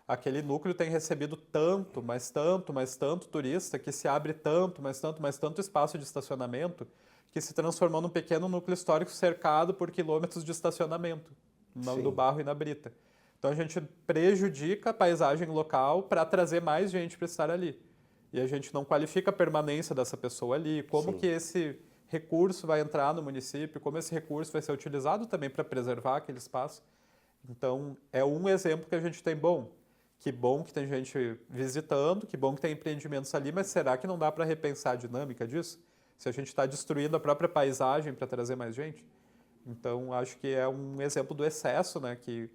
Aquele núcleo tem recebido tanto, mas tanto turista, que se abre tanto, mas tanto espaço de estacionamento, que se transformou num pequeno núcleo histórico cercado por quilômetros de estacionamento, no Barro e na Brita. Então a gente prejudica a paisagem local para trazer mais gente para estar ali. E a gente não qualifica a permanência dessa pessoa ali, como que esse recurso vai entrar no município, como esse recurso vai ser utilizado também para preservar aquele espaço. Então é um exemplo que a gente tem bom. Que bom que tem gente visitando, que bom que tem empreendimentos ali, mas será que não dá para repensar a dinâmica disso? Se a gente está destruindo a própria paisagem para trazer mais gente? Então, acho que é um exemplo do excesso, né? Que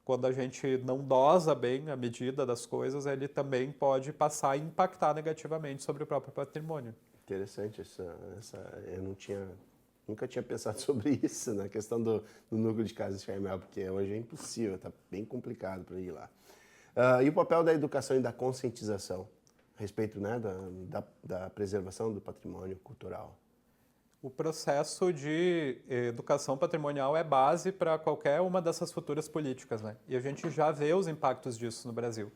quando a gente não dosa bem a medida das coisas, ele também pode passar a impactar negativamente sobre o próprio patrimônio. Interessante, eu nunca tinha pensado sobre isso, na questão do núcleo de Casas de Chaimel, porque hoje é impossível, está bem complicado para ir lá. E o papel da educação e da conscientização a respeito, né, da preservação do patrimônio cultural? O processo de educação patrimonial é base para qualquer uma dessas futuras políticas, né? E a gente já vê os impactos disso no Brasil.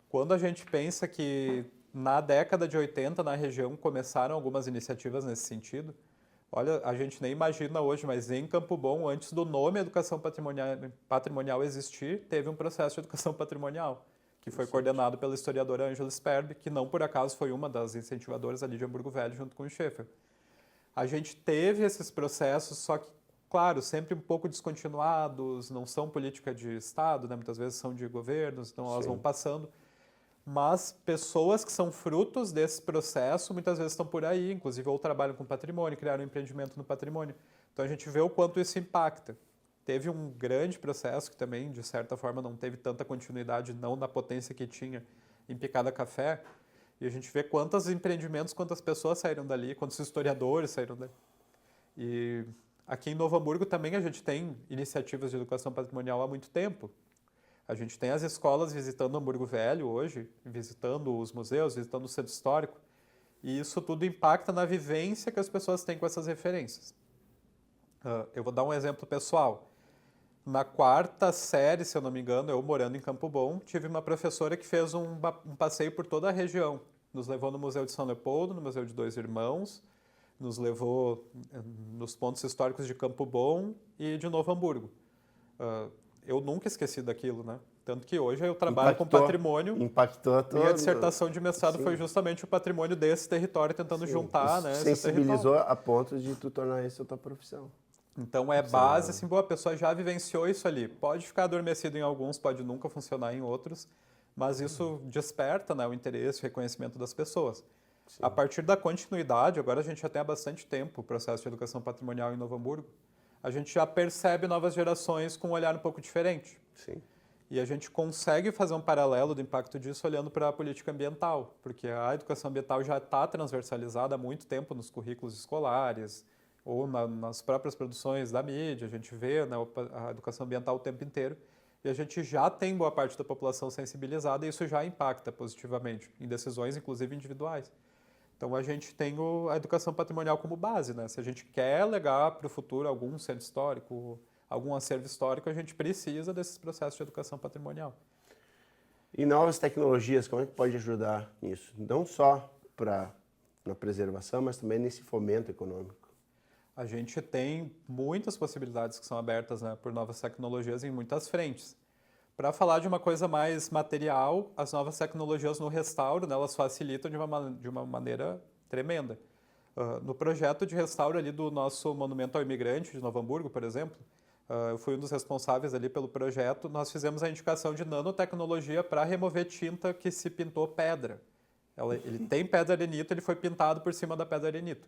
Quando a gente pensa que na década de 80, na região, começaram algumas iniciativas nesse sentido, Olha, a gente nem imagina hoje, mas em Campo Bom, antes do nome Educação Patrimonial existir, teve um processo de educação patrimonial, que foi coordenado pela historiadora Ângela Sperbe, que não por acaso foi uma das incentivadoras ali de Hamburgo Velho, junto com o Schaeffer. A gente teve esses processos, só que, claro, sempre um pouco descontinuados, não são política de Estado, né? Muitas vezes são de governos, então elas vão passando. Mas pessoas que são frutos desse processo muitas vezes estão por aí, inclusive ou trabalham com patrimônio, criaram um empreendimento no patrimônio. Então a gente vê o quanto isso impacta. Teve um grande processo que também, de certa forma, não teve tanta continuidade, não na potência que tinha em Picada Café. E a gente vê quantos empreendimentos, quantas pessoas saíram dali, quantos historiadores saíram dali. E aqui em Novo Hamburgo também a gente tem iniciativas de educação patrimonial há muito tempo. A gente tem as escolas visitando Hamburgo Velho hoje, visitando os museus, visitando o centro histórico, e isso tudo impacta na vivência que as pessoas têm com essas referências. Eu vou dar um exemplo pessoal. Na 4ª série, se eu não me engano, eu morando em Campo Bom, tive uma professora que fez um passeio por toda a região. Nos levou no Museu de São Leopoldo, no Museu de Dois Irmãos, nos levou nos pontos históricos de Campo Bom e de Novo Hamburgo. Eu nunca esqueci daquilo, né? Tanto que hoje eu trabalho com patrimônio. Impactou todo. Minha dissertação de mestrado foi justamente o patrimônio desse território, tentando juntar, né? Sensibilizou a ponto de tu tornar isso a tua profissão. Então é base, assim, boa, a pessoa já vivenciou isso ali. Pode ficar adormecido em alguns, pode nunca funcionar em outros, mas isso desperta, né, o interesse, o reconhecimento das pessoas. Sim. A partir da continuidade, agora a gente já tem há bastante tempo o processo de educação patrimonial em Novo Hamburgo, a gente já percebe novas gerações com um olhar um pouco diferente. Sim. E a gente consegue fazer um paralelo do impacto disso olhando para a política ambiental, porque a educação ambiental já está transversalizada há muito tempo nos currículos escolares ou nas próprias produções da mídia, a gente vê, né, a educação ambiental o tempo inteiro, e a gente já tem boa parte da população sensibilizada e isso já impacta positivamente em decisões, inclusive individuais. Então, a gente tem a educação patrimonial como base, né? Se a gente quer legar para o futuro algum centro histórico, algum acervo histórico, a gente precisa desses processos de educação patrimonial. E novas tecnologias, como é que pode ajudar nisso? Não só na preservação, mas também nesse fomento econômico. A gente tem muitas possibilidades que são abertas, né, por novas tecnologias em muitas frentes. Para falar de uma coisa mais material, as novas tecnologias no restauro, né, elas facilitam de uma maneira tremenda. No projeto de restauro ali do nosso Monumento ao Imigrante de Novo Hamburgo, por exemplo, eu fui um dos responsáveis ali pelo projeto, nós fizemos a indicação de nanotecnologia para remover tinta que se pintou pedra. Ele tem pedra arenito, ele foi pintado por cima da pedra arenito.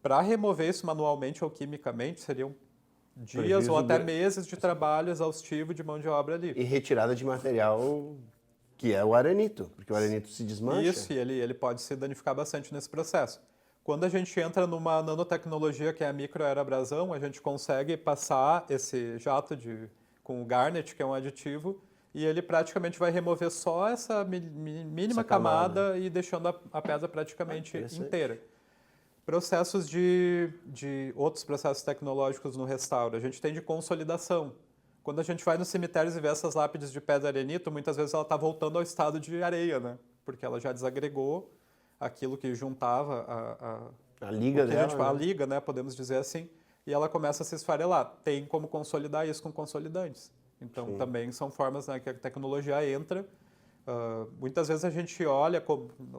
Para remover isso manualmente ou quimicamente, seriam dias ou até meses de trabalho exaustivo de mão de obra ali. E retirada de material que é o arenito, porque o arenito se desmancha. Isso, e ele pode se danificar bastante nesse processo. Quando a gente entra numa nanotecnologia que é a microaerabrasão, a gente consegue passar esse jato com o garnet, que é um aditivo, e ele praticamente vai remover só essa mínima camada e deixando a pedra praticamente inteira. Processos de outros processos tecnológicos no restauro. A gente tem de consolidação. Quando a gente vai nos cemitérios e vê essas lápides de pedra arenito, muitas vezes ela está voltando ao estado de areia, né? Porque ela já desagregou aquilo que juntava a liga dela. A liga, né? Podemos dizer assim. E ela começa a se esfarelar. Tem como consolidar isso com consolidantes. Então, também são formas, né, que a tecnologia entra. Muitas vezes a gente olha,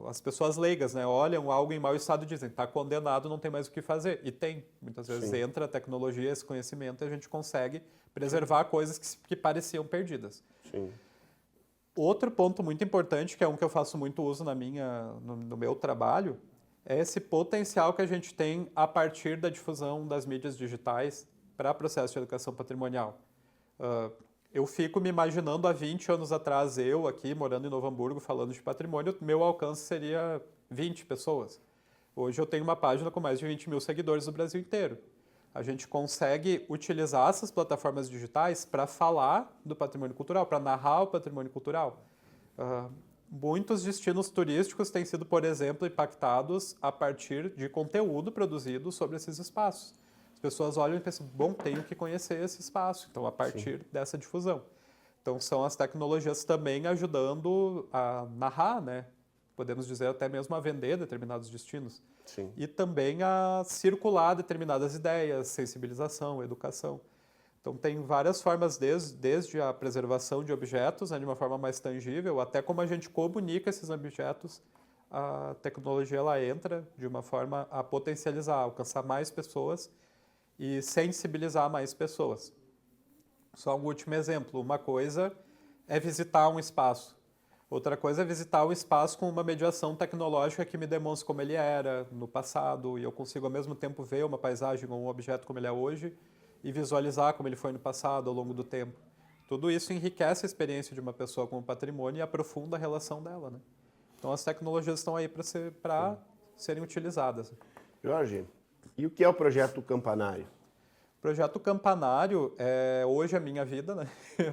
as pessoas leigas, né, olham algo em mau estado e dizem, está condenado, não tem mais o que fazer. E tem. Muitas vezes entra a tecnologia, esse conhecimento, e a gente consegue preservar coisas que pareciam perdidas. Outro ponto muito importante, que é um que eu faço muito uso no meu trabalho, é esse potencial que a gente tem a partir da difusão das mídias digitais para processo de educação patrimonial. Eu fico me imaginando há 20 anos atrás, eu aqui, morando em Novo Hamburgo, falando de patrimônio, meu alcance seria 20 pessoas. Hoje eu tenho uma página com mais de 20 mil seguidores do Brasil inteiro. A gente consegue utilizar essas plataformas digitais para falar do patrimônio cultural, para narrar o patrimônio cultural. Muitos destinos turísticos têm sido, por exemplo, impactados a partir de conteúdo produzido sobre esses espaços. Pessoas olham e pensam, bom, tenho que conhecer esse espaço. Então, a partir dessa difusão. Então, são as tecnologias também ajudando a narrar, né? podemos dizer até mesmo a vender determinados destinos. Sim. E também a circular determinadas ideias, sensibilização, educação. Então, tem várias formas, desde a preservação de objetos, né, de uma forma mais tangível, até como a gente comunica esses objetos, a tecnologia ela entra de uma forma a potencializar, alcançar mais pessoas e sensibilizar mais pessoas. Só um último exemplo, uma coisa é visitar um espaço. Outra coisa é visitar o espaço com uma mediação tecnológica que me demonstre como ele era no passado e eu consigo ao mesmo tempo ver uma paisagem ou um objeto como ele é hoje e visualizar como ele foi no passado ao longo do tempo. Tudo isso enriquece a experiência de uma pessoa com o patrimônio e aprofunda a relação dela, né? Então as tecnologias estão aí para serem utilizadas. Jorge, e o que é o projeto Campanário? O projeto Campanário é hoje a minha vida, né?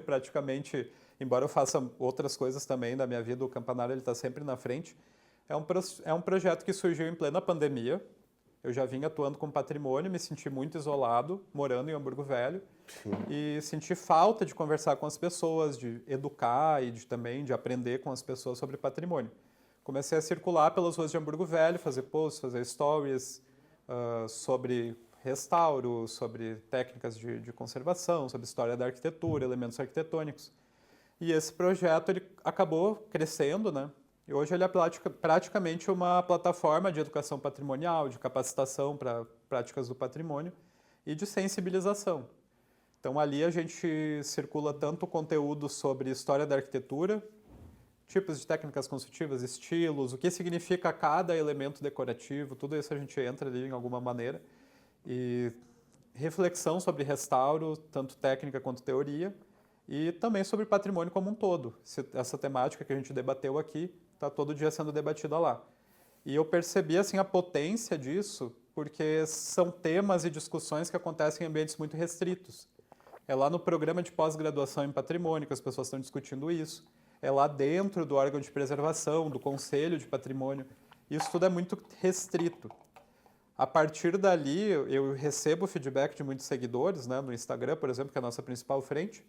Praticamente, embora eu faça outras coisas também da minha vida, o Campanário está sempre na frente. É um projeto que surgiu em plena pandemia. Eu já vinha atuando com patrimônio, me senti muito isolado, morando em Hamburgo Velho. Sim. E senti falta de conversar com as pessoas, de educar e também de aprender com as pessoas sobre patrimônio. Comecei a circular pelas ruas de Hamburgo Velho, fazer posts, fazer stories sobre restauro, sobre técnicas de conservação, sobre história da arquitetura, elementos arquitetônicos. E esse projeto ele acabou crescendo, né? E hoje ele é praticamente uma plataforma de educação patrimonial, de capacitação para práticas do patrimônio e de sensibilização. Então ali a gente circula tanto conteúdo sobre história da arquitetura, tipos de técnicas construtivas, estilos, o que significa cada elemento decorativo, tudo isso a gente entra ali em alguma maneira. E reflexão sobre restauro, tanto técnica quanto teoria, e também sobre patrimônio como um todo. Essa temática que a gente debateu aqui está todo dia sendo debatida lá. E eu percebi assim, a potência disso, porque são temas e discussões que acontecem em ambientes muito restritos. É lá no programa de pós-graduação em patrimônio que as pessoas estão discutindo isso. É lá dentro do órgão de preservação, do Conselho de Patrimônio. Isso tudo é muito restrito. A partir dali, eu recebo feedback de muitos seguidores, né, no Instagram, por exemplo, que é a nossa principal frente,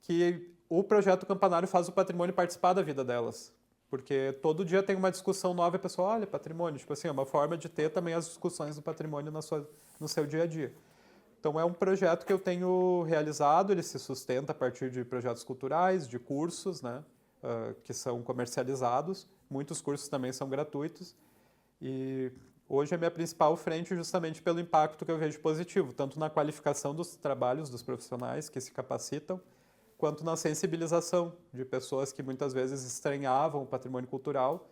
que o projeto Campanário faz o patrimônio participar da vida delas. Porque todo dia tem uma discussão nova e a pessoa, olha, patrimônio, tipo assim, é uma forma de ter também as discussões do patrimônio no seu dia a dia. Então, é um projeto que eu tenho realizado, ele se sustenta a partir de projetos culturais, de cursos, né, que são comercializados. Muitos cursos também são gratuitos. E hoje a minha principal frente justamente pelo impacto que eu vejo positivo, tanto na qualificação dos trabalhos dos profissionais que se capacitam, quanto na sensibilização de pessoas que muitas vezes estranhavam o patrimônio cultural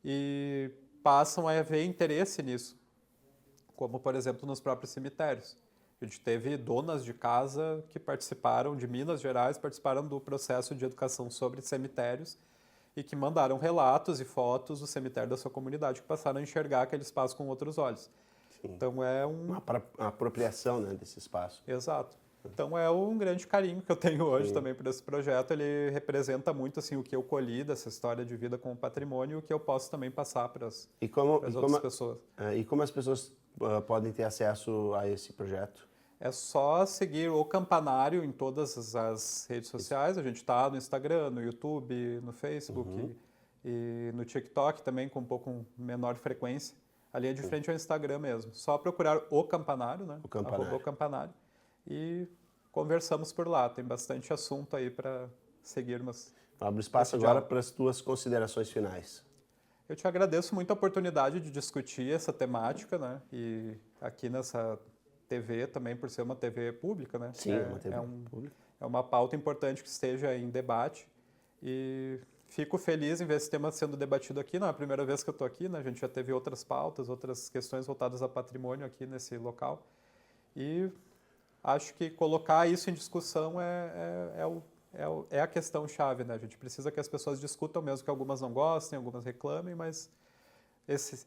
e passam a ver interesse nisso, como, por exemplo, nos próprios cemitérios. A gente teve donas de casa que participaram, de Minas Gerais, participaram do processo de educação sobre cemitérios e que mandaram relatos e fotos do cemitério da sua comunidade, que passaram a enxergar aquele espaço com outros olhos. Sim. Então é uma apropriação, né, desse espaço. Exato. Então é um grande carinho que eu tenho hoje Sim. também por esse projeto. Ele representa muito assim, o que eu colhi dessa história de vida com o patrimônio e o que eu posso também passar para as outras pessoas. E como as pessoas podem ter acesso a esse projeto? É só seguir o Campanário em todas as redes sociais. A gente está no Instagram, no YouTube, no Facebook e no TikTok também com um pouco menor frequência. A linha de frente é o Instagram mesmo. Só procurar o Campanário, né? O Campanário. E conversamos por lá. Tem bastante assunto aí para seguirmos. Abro espaço agora para as tuas considerações finais. Eu te agradeço muito a oportunidade de discutir essa temática, né? E aqui nessa TV também, por ser uma TV pública, né? Sim, uma TV pública. É uma pauta importante que esteja em debate e fico feliz em ver esse tema sendo debatido aqui. Não é a primeira vez que eu estou aqui, né? A gente já teve outras pautas, outras questões voltadas a patrimônio aqui nesse local e acho que colocar isso em discussão é a questão-chave, né? A gente precisa que as pessoas discutam, mesmo que algumas não gostem, algumas reclamem, mas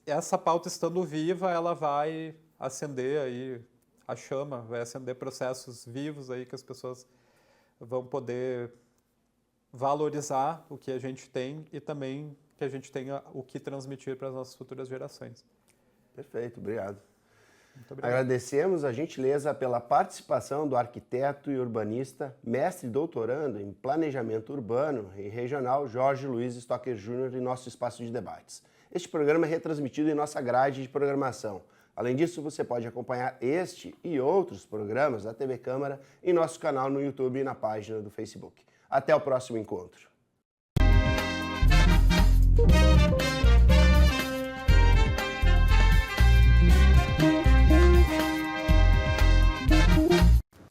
essa pauta estando viva, ela vai acender aí a chama, vai acender processos vivos aí que as pessoas vão poder valorizar o que a gente tem e também que a gente tenha o que transmitir para as nossas futuras gerações. Perfeito, obrigado. Muito obrigado. Agradecemos a gentileza pela participação do arquiteto e urbanista, mestre e doutorando em planejamento urbano e regional, Jorge Luiz Stocker Jr., em nosso espaço de debates. Este programa é retransmitido em nossa grade de programação. Além disso, você pode acompanhar este e outros programas da TV Câmara em nosso canal no YouTube e na página do Facebook. Até o próximo encontro.